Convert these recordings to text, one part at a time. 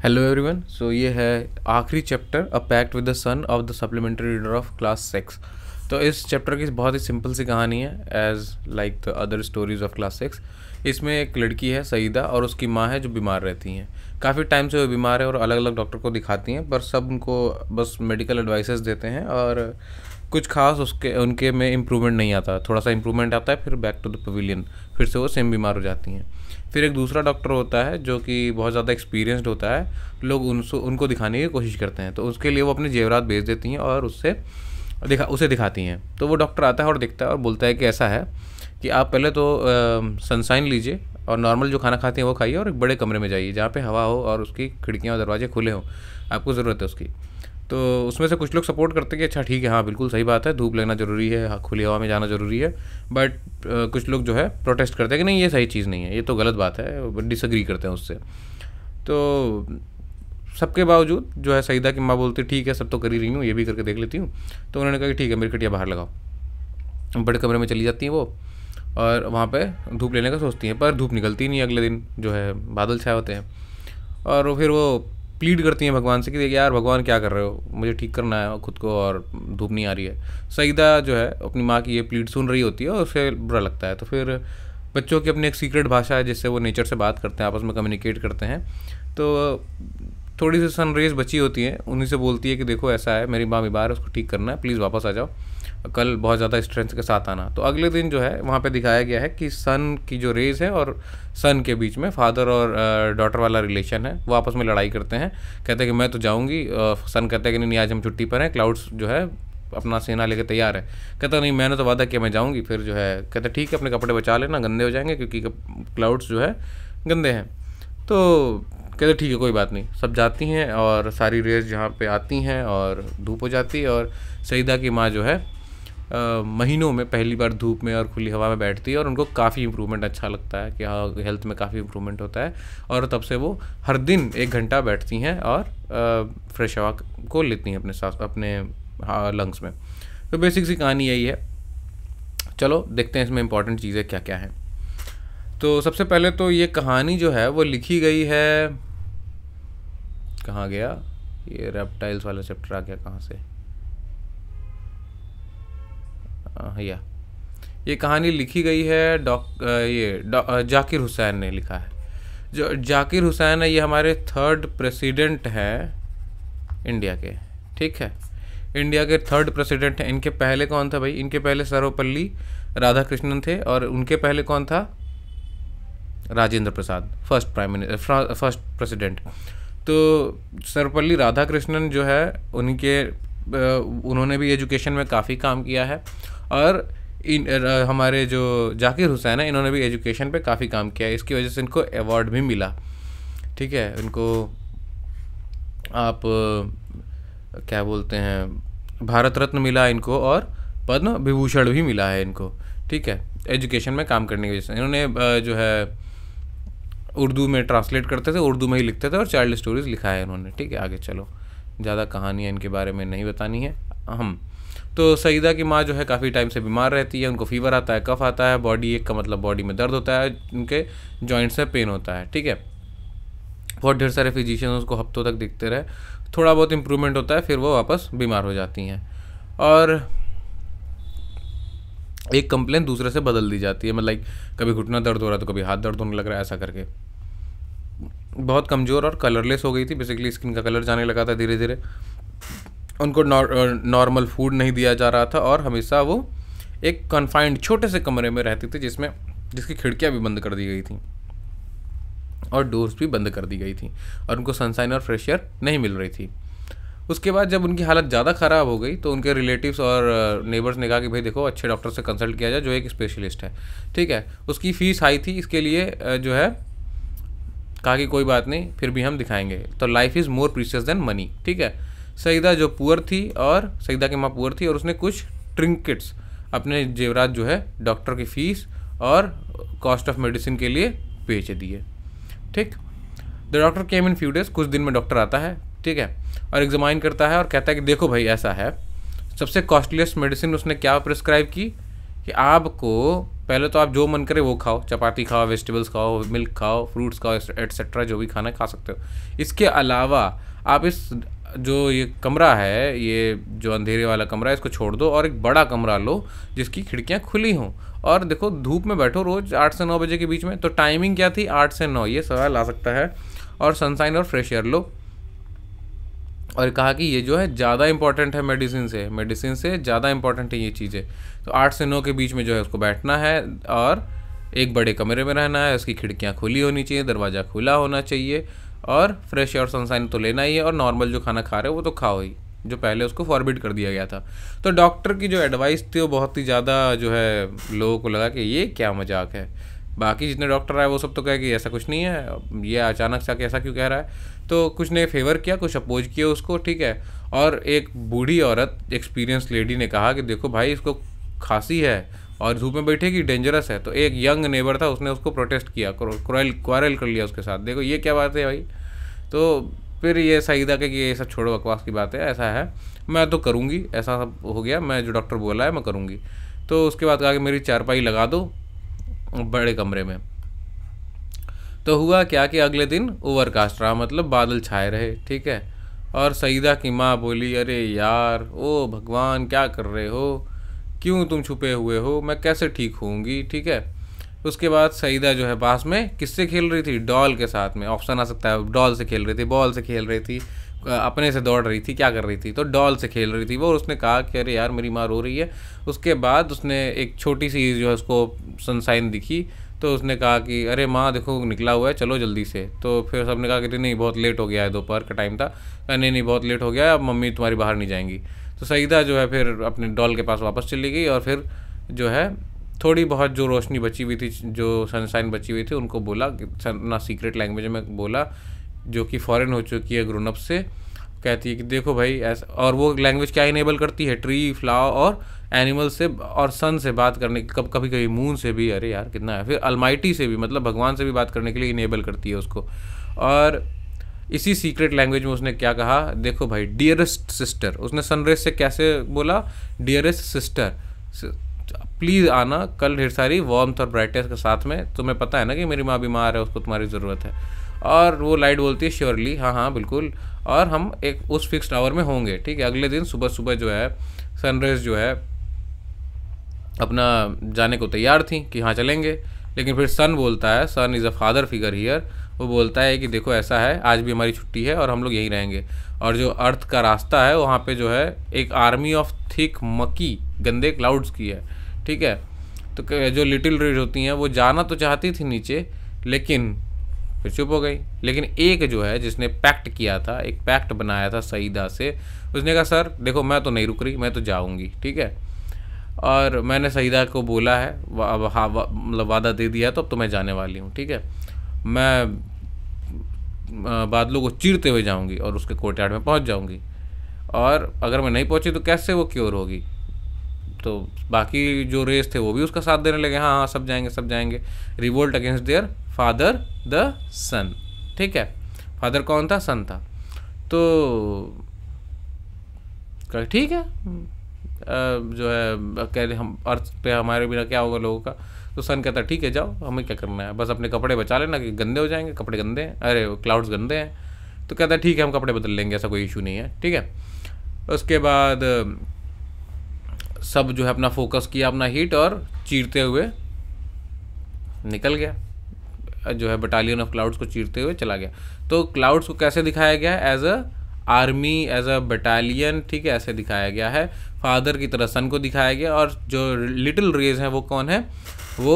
Hello everyone. सो ये है आखिरी chapter a pact with the sun of the supplementary reader of class 6। तो इस चैप्टर की बहुत ही सिंपल सी कहानी है as like the other stories of class 6। इसमें एक लड़की है सईदा और उसकी माँ है जो बीमार रहती हैं। काफ़ी टाइम से वो बीमार है और अलग अलग डॉक्टर को दिखाती हैं, पर सब उनको बस मेडिकल एडवाइसेस देते हैं और कुछ खास उसके उनके में इम्प्रूवमेंट नहीं आता। थोड़ा सा इम्प्रूवमेंट आता है, फिर बैक टू द पवेलियन, फिर से वो सेम बीमार हो जाती हैं। फिर एक दूसरा डॉक्टर होता है जो कि बहुत ज़्यादा एक्सपीरियंस्ड होता है। लोग उनको दिखाने की कोशिश करते हैं, तो उसके लिए वो अपने जेवरात भेज देती हैं और उसे दिखाती हैं। तो वो डॉक्टर आता है और देखता है और बोलता है कि ऐसा है कि आप पहले तो सनसाइन लीजिए और नॉर्मल जो खाना खाते हैं वो खाइए और एक बड़े कमरे में जाइए जहाँ पे हवा हो और उसकी खिड़कियाँ और दरवाजे खुले हों, आपको ज़रूरत है उसकी। तो उसमें से कुछ लोग सपोर्ट करते हैं कि अच्छा ठीक है, हाँ बिल्कुल सही बात है, धूप लेना ज़रूरी है, हाँ खुली हवा में जाना ज़रूरी है। बट कुछ लोग जो है प्रोटेस्ट करते हैं कि नहीं, ये सही चीज़ नहीं है, ये तो गलत बात है, डिसएग्री करते हैं उससे। तो सबके बावजूद जो है सईदा की माँ बोलती ठीक है, सब तो कर ही रही हूँ, ये भी करके देख लेती हूँ। तो उन्होंने कहा कि ठीक है, मेरी खटिया बाहर लगाओ। बड़े कमरे में चली जाती हैं वो और वहाँ पे धूप लेने का सोचती हैं, पर धूप निकलती नहीं। अगले दिन जो है बादल छाए होते हैं और फिर वो प्लीड करती हैं भगवान से कि देखिए यार भगवान क्या कर रहे हो, मुझे ठीक करना है खुद को और धूप नहीं आ रही है। सईदा जो है अपनी माँ की ये प्लीड सुन रही होती है और उसे बुरा लगता है। तो फिर बच्चों की अपनी एक सीक्रेट भाषा है जिससे वो नेचर से बात करते हैं, आपस में कम्युनिकेट करते हैं। तो थोड़ी सी सनरेज बची होती हैं, उन्हीं से बोलती है कि देखो ऐसा है, मेरी माँ बीमार है, उसको ठीक करना है, प्लीज़ वापस आ जाओ, कल बहुत ज़्यादा स्ट्रेंथ के साथ आना। तो अगले दिन जो है वहाँ पे दिखाया गया है कि सन की जो रेज है और सन के बीच में फादर और डॉटर वाला रिलेशन है, वो आपस में लड़ाई करते हैं। कहते हैं कि मैं तो जाऊँगी, सन कहते हैं कि नहीं आज हम छुट्टी पर हैं, क्लाउड्स जो है अपना सेना लेके तैयार है। कहता नहीं, मैंने तो वादा किया मैं जाऊँगी। फिर जो है कहते ठीक है, अपने कपड़े बचा लेना, गंदे हो जाएंगे क्योंकि क्लाउड्स जो है गंदे हैं। तो कहते ठीक है कोई बात नहीं। सब जाती हैं और सारी रेस जहाँ पे आती हैं और धूप हो जाती है और सईदा की माँ जो है महीनों में पहली बार धूप में और खुली हवा में बैठती है और उनको काफ़ी इम्प्रूवमेंट अच्छा लगता है कि हाँ हेल्थ में काफ़ी इम्प्रूवमेंट होता है। और तब से वो हर दिन 1 घंटा बैठती हैं और फ्रेश हवा को लेती हैं अपने सांस अपने लंग्स में। तो बेसिक सी कहानी यही है। चलो देखते हैं इसमें इंपॉर्टेंट चीज़ें क्या क्या हैं। तो सबसे पहले तो ये कहानी जो है वो लिखी गई है, कहाँ गया ये रेप्टाइल्स वाला चैप्टर आ गया कहाँ से, ये कहानी लिखी गई है जाकिर हुसैन ने लिखा है। जो जाकिर हुसैन है ये हमारे 3rd प्रेसिडेंट हैं इंडिया के, ठीक है, इंडिया के 3rd प्रेसिडेंट हैं। इनके पहले कौन था भाई? इनके पहले सर्वपल्ली राधाकृष्णन थे और उनके पहले कौन था? Rajendra Prasad, first president. तो सर्वपल्ली राधाकृष्णन जो है उन्होंने भी एजुकेशन में काफ़ी काम किया है और हमारे जो जाकिर हुसैन है इन्होंने भी एजुकेशन पे काफ़ी काम किया है। इसकी वजह से इनको अवार्ड भी मिला, ठीक है। इनको आप क्या बोलते हैं, भारत रत्न मिला इनको और पद्म विभूषण भी मिला है इनको, ठीक है, एजुकेशन में काम करने की वजह से। इन्होंने जो है उर्दू में ट्रांसलेट करते थे, उर्दू में ही लिखते थे और चाइल्ड स्टोरीज़ लिखा है इन्होंने, ठीक है। आगे चलो, ज़्यादा कहानियाँ इनके बारे में नहीं बतानी है हम। तो सईदा की माँ जो है काफ़ी टाइम से बीमार रहती है, उनको फीवर आता है, कफ आता है, बॉडी एक का मतलब बॉडी में दर्द होता है, उनके जॉइंट्स में पेन होता है, ठीक है। बहुत ढेर सारे फिजिशियन उसको हफ्तों तक दिखते रहे, थोड़ा बहुत इम्प्रूवमेंट होता है, फिर वो वापस बीमार हो जाती हैं और एक कंप्लेन दूसरे से बदल दी जाती है। मतलब कभी घुटना दर्द हो रहा है तो कभी हाथ दर्द होने लग रहा है, ऐसा करके। बहुत कमज़ोर और कलरलेस हो गई थी, बेसिकली स्किन का कलर जाने लगा था धीरे धीरे। उनको नॉर्मल फूड नहीं दिया जा रहा था और हमेशा वो एक कन्फाइंड छोटे से कमरे में रहती थी जिसकी खिड़कियाँ भी बंद कर दी गई थी और डोर्स भी बंद कर दी गई थी और उनको सनसाइन और फ्रेश एयर नहीं मिल रही थी। उसके बाद जब उनकी हालत ज़्यादा ख़राब हो गई तो उनके रिलेटिव्स और नेबर्स ने कहा कि भाई देखो अच्छे डॉक्टर से कंसल्ट किया जाए जो एक स्पेशलिस्ट है, ठीक है। उसकी फ़ीस हाई थी, इसके लिए जो है कहा कि कोई बात नहीं, फिर भी हम दिखाएंगे। तो life is more precious than money, ठीक है। सईदा जो पुअर थी और सईदा की माँ पुअर थी और उसने कुछ ट्रिंकेट्स अपने जेवरात जो है डॉक्टर की फ़ीस और कॉस्ट ऑफ मेडिसिन के लिए बेच दिए, ठीक। The doctor came in few days, कुछ दिन में डॉक्टर आता है, ठीक है, और एग्जामाइन करता है और कहता है कि देखो भाई ऐसा है। सबसे कॉस्टलीस्ट मेडिसिन उसने क्या प्रिस्क्राइब की कि आपको पहले तो आप जो मन करे वो खाओ, चपाती खाओ, वेजिटेबल्स खाओ, मिल्क खाओ, फ्रूट्स खाओ, एटसेट्रा, जो भी खाना है खा सकते हो। इसके अलावा आप इस जो ये कमरा है, ये जो अंधेरे वाला कमरा है, इसको छोड़ दो और एक बड़ा कमरा लो जिसकी खिड़कियाँ खुली हों। और देखो धूप में बैठो रोज़ 8 से 9 बजे के बीच में। तो टाइमिंग क्या थी? 8 से 9, ये सवाल आ सकता है। और सनसाइन और फ्रेश एयर लो। और कहा कि ये जो है ज़्यादा इंपॉर्टेंट है मेडिसिन से ज़्यादा इंपॉर्टेंट है ये चीज़ें। तो 8 से 9 के बीच में जो है उसको बैठना है और एक बड़े कमरे में रहना है, उसकी खिड़कियाँ खुली होनी चाहिए, दरवाज़ा खुला होना चाहिए, और फ्रेश एयर सनसाइन तो लेना ही है, और नॉर्मल जो खाना खा रहे हो वो तो खाओ ही, जो पहले उसको फॉरबिड कर दिया गया था। तो डॉक्टर की जो एडवाइस थी वो बहुत ही ज़्यादा जो है लोगों को लगा कि ये क्या मजाक है। बाकी जितने डॉक्टर आए वो सब तो कहे कि ऐसा कुछ नहीं है, ये अचानक से आके ऐसा क्यों कह रहा है। तो कुछ ने फेवर किया, कुछ अपोज किया उसको, ठीक है। और एक बूढ़ी औरत, एक्सपीरियंस लेडी ने कहा कि देखो भाई इसको खांसी है और धूप में बैठेगी, डेंजरस है। तो एक यंग नेबर था, उसने उसको प्रोटेस्ट किया, क्वारल कर लिया उसके साथ, देखो ये क्या बात है भाई। तो फिर ये सईदा के कि ये सब छोड़ो, बकवास की बात है, ऐसा है, मैं तो करूँगी, ऐसा सब हो गया, मैं जो डॉक्टर बोला है मैं करूँगी। तो उसके बाद कहा कि मेरी चारपाई लगा दो बड़े कमरे में। तो हुआ क्या कि अगले दिन ओवरकास्ट रहा, मतलब बादल छाए रहे, ठीक है। और सईदा की माँ बोली, अरे यार ओ भगवान क्या कर रहे हो, क्यों तुम छुपे हुए हो, मैं कैसे ठीक होऊंगी, ठीक है। उसके बाद सईदा जो है पास में किससे खेल रही थी? डॉल के साथ में। ऑप्शन आ सकता है, डॉल से खेल रही थी, बॉल से खेल रही थी, अपने से दौड़ रही थी, क्या कर रही थी? तो डॉल से खेल रही थी वो। उसने कहा कि अरे यार मेरी माँ रो रही है। उसके बाद उसने एक छोटी सी जो है उसको सनसाइन दिखी, तो उसने कहा कि अरे माँ देखो निकला हुआ है, चलो जल्दी से। तो फिर सबने कहा कि नहीं बहुत लेट हो गया है, दोपहर का टाइम था। नहीं नहीं बहुत लेट हो गया है, अब मम्मी तुम्हारी बाहर नहीं जाएंगी। तो सईदा जो है फिर अपने डॉल के पास वापस चली गई, और फिर जो है थोड़ी बहुत जो रोशनी बची हुई थी, जो सनशाइन बची हुई थी, उनको बोला ना सीक्रेट लैंग्वेज में बोला, जो कि फॉरेन हो चुकी है ग्रोन अप से। कहती है कि देखो भाई ऐसा, और वो लैंग्वेज क्या इनेबल करती है? ट्री, फ्लावर और एनिमल से और सन से बात करने की, कभी कभी मून से भी, अरे यार कितना है, फिर अलमाइटी से भी, मतलब भगवान से भी बात करने के लिए इनेबल करती है उसको। और इसी सीक्रेट लैंग्वेज में उसने क्या कहा? देखो भाई डियरेस्ट सिस्टर, उसने सनरेज से कैसे बोला? डियरेस्ट सिस्टर प्लीज़ आना कल ढेर सारी वार्मथ और ब्राइटनेस के साथ में, तुम्हें पता है ना कि मेरी माँ बीमार है, उसको तुम्हारी ज़रूरत है। और वो लाइट बोलती है श्योरली, हाँ हाँ बिल्कुल, और हम एक उस फिक्स्ड आवर में होंगे, ठीक है। अगले दिन सुबह सुबह जो है सनरेज जो है अपना जाने को तैयार थी कि हाँ चलेंगे। लेकिन फिर सन बोलता है, son is a father figure here, वो बोलता है कि देखो ऐसा है, आज भी हमारी छुट्टी है और हम लोग यहीं रहेंगे। और जो अर्थ का रास्ता है वहाँ पे जो है एक आर्मी ऑफ थिक मकी गंदे क्लाउड्स की है, ठीक है। तो जो लिटिल रेज होती हैं वो जाना तो चाहती थी नीचे, लेकिन फिर चुप हो गई। लेकिन एक जो है जिसने पैक्ट किया था, एक पैक्ट बनाया था सईदा से, उसने कहा सर देखो मैं तो नहीं रुक रही, मैं तो जाऊँगी, ठीक है। और मैंने सईदा को बोला है, मतलब वादा दे दिया है, तो अब तो मैं जाने वाली हूँ, ठीक है। मैं बादलों को चीरते हुए जाऊंगी और उसके कोर्टयार्ड में पहुंच जाऊंगी, और अगर मैं नहीं पहुंची तो कैसे वो क्योर होगी। तो बाकी जो रेस थे वो भी उसका साथ देने लगे, हाँ हाँ सब जाएंगे सब जाएंगे। Revolt against their father the son, ठीक है। फादर कौन था? सन था। तो ठीक है, जो है कह रहे हम अर्थ पे हमारे बिना क्या होगा लोगों का। तो सन कहता ठीक है जाओ, हमें क्या करना है, बस अपने कपड़े बचा लेना कि गंदे हो जाएंगे, कपड़े गंदे हैं, अरे क्लाउड्स गंदे हैं। तो कहता है ठीक है हम कपड़े बदल लेंगे, ऐसा कोई इशू नहीं है, ठीक है। उसके बाद सब जो है अपना फोकस किया अपना हीट, और चीरते हुए निकल गया, जो है बटालियन ऑफ क्लाउड्स को चीरते हुए चला गया। तो क्लाउड्स को कैसे दिखाया गया? As a army, as a battalion, ठीक है, ऐसे दिखाया गया है। फादर की तरह सन को दिखाया गया, और जो लिटिल रेज हैं वो कौन है? वो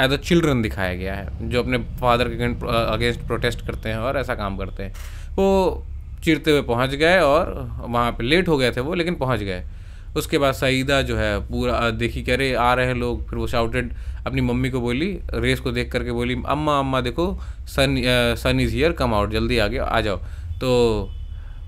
एज अ चिल्ड्रन दिखाया गया है, जो अपने फादर के अगेंस्ट प्रोटेस्ट करते हैं और ऐसा काम करते हैं। वो चिरते हुए पहुंच गए, और वहाँ पे लेट हो गए थे वो, लेकिन पहुंच गए। उसके बाद सईदा जो है पूरा देखी, कह रहे आ रहे हैं लोग, फिर वो शाउटेड अपनी मम्मी को बोली, रेस को देख करके बोली, अम्मा अम्मा देखो सन इज़ हियर, कम आउट, जल्दी आ जाओ। तो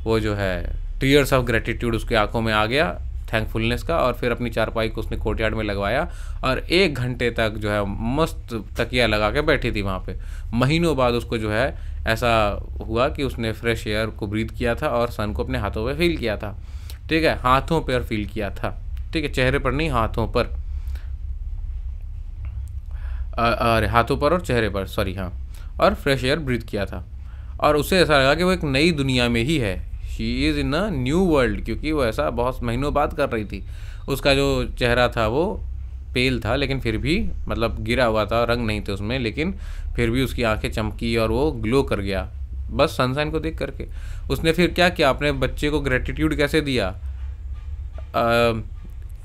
वो जो है टीयर्स ऑफ ग्रेटिट्यूड उसकी आंखों में आ गया, थैंकफुलनेस का। और फिर अपनी चारपाई को उसने कोर्टयार्ड में लगवाया, और 1 घंटे तक जो है मस्त तकिया लगा के बैठी थी वहाँ पे। महीनों बाद उसको जो है ऐसा हुआ कि उसने फ्रेश एयर को ब्रीथ किया था, और सन को अपने हाथों पे फील किया था, ठीक है, हाथों पर फील किया था, ठीक है, चेहरे पर नहीं हाथों पर। अरे हाथों पर और चेहरे पर, सॉरी हाँ, और फ्रेश एयर ब्रीथ किया था। और उसे ऐसा लगा कि वो एक नई दुनिया में ही है, she is in a new world, क्योंकि वो ऐसा बहुत महीनों बाद कर रही थी। उसका जो चेहरा था वो पेल था, लेकिन फिर भी मतलब गिरा हुआ था, रंग नहीं थे उसमें, लेकिन फिर भी उसकी आंखें चमकी और वो ग्लो कर गया बस सनशाइन को देख करके। उसने फिर क्या किया, अपने बच्चे को ग्रेटिट्यूड कैसे दिया,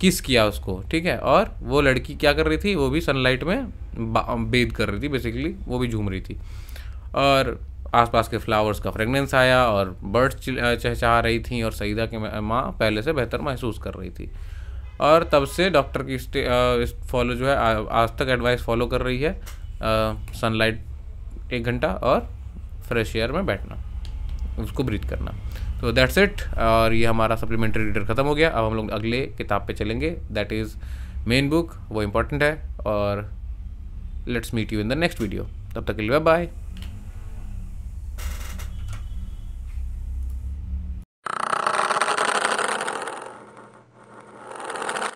किस किया उसको, ठीक है। और वो लड़की क्या कर रही थी, वो भी सनलाइट में बेद कर रही थी बेसिकली, वो भी झूम रही थी। और आसपास के फ्लावर्स का फ्रेगनेंस आया और बर्ड्स चहचहा रही थी, और सईदा की माँ पहले से बेहतर महसूस कर रही थी। और तब से डॉक्टर की फॉलो जो है आज तक एडवाइस फॉलो कर रही है, सनलाइट 1 घंटा और फ्रेश एयर में बैठना, उसको ब्रीथ करना। तो दैट्स इट। और ये हमारा सप्लीमेंट्री रीडर ख़त्म हो गया। अब हम लोग अगले किताब पे चलेंगे, दैट इज़ मेन बुक, वो इम्पोर्टेंट है। और let's meet you in the next video, तब तक के लिए बाय बाय।